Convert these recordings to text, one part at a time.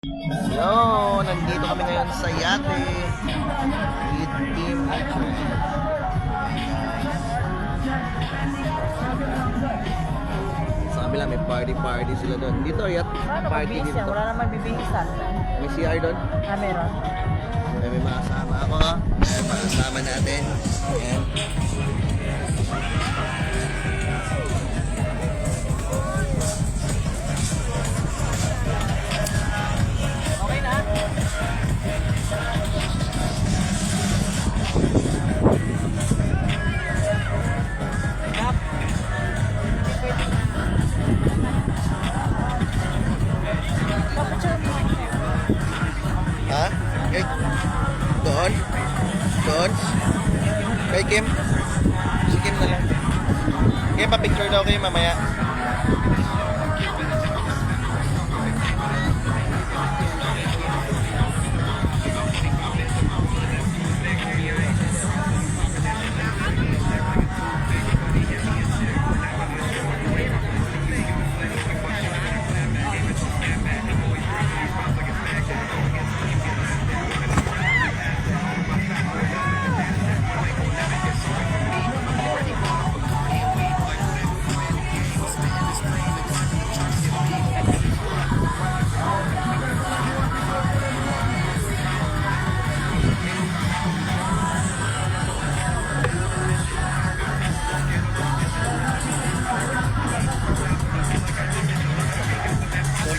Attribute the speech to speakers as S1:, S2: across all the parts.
S1: Hello! Nandito kami ngayon sa Yate with Team H1. Sa kabila may party sila doon. Dito yat party
S2: Bibihis
S1: dito.
S2: yan. Wala naman bibihisan.
S1: May CR doon.
S2: Ah, meron.
S1: May mga kasama ako. Ayan, mga kasama natin. Ayan.
S2: Okay na? Kap.
S1: Ha? Okay. Doon? Doon? Kay Kim? Si Kim na lang. Kim, pa-picture daw kayo mamaya.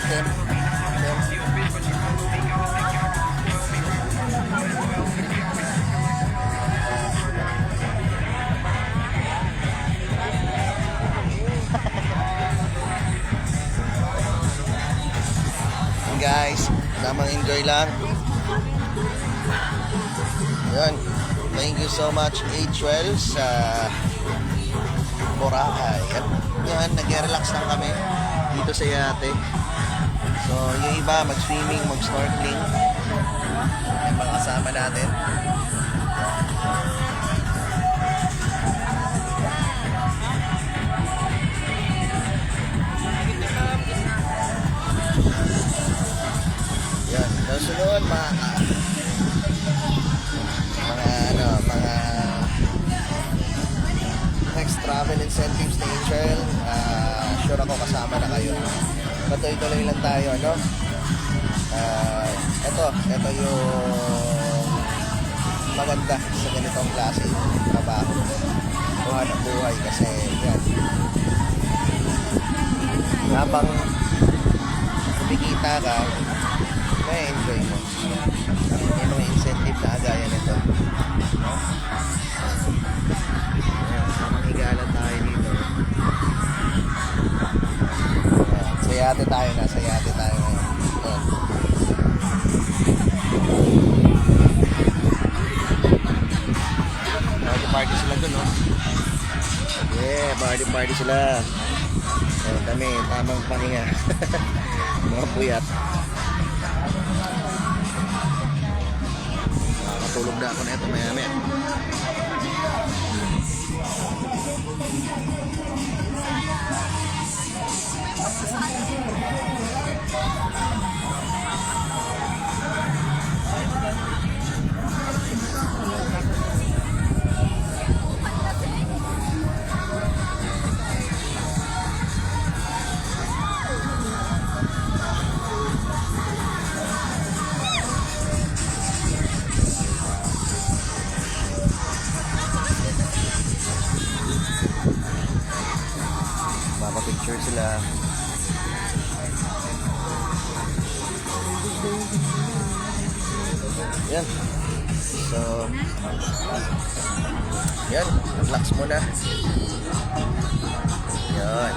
S1: Kim. Guys, tamang enjoy lang. Yun. Thank you so much H12 sa Boracay. At yan, nag-relax lang kami dito sa Yate. So, yung iba mag-swimming, mag-snorkeling. Yung mga kasama natin. Yan. Sunod, mga next travel incentives ni H12. Sure ako kasama na kayo. Patuloy-tuloy lang tayo, no? Ito yung maganda sa ganitong klase trabaho. Buhay ng buhay kasi yan. Habang kumikita ka, may enjoy mo. May mga incentive na agaya nito. No? Higala tayo dito. Sayate tayo ngayon. Party sila dun, no? Yeah, party sila. Ayan kami, tamang pahinga. Mga puyat. Makakatulog na ako na ito maya-maya. Picture sila. Yan. So, yan. Relax muna. Yan.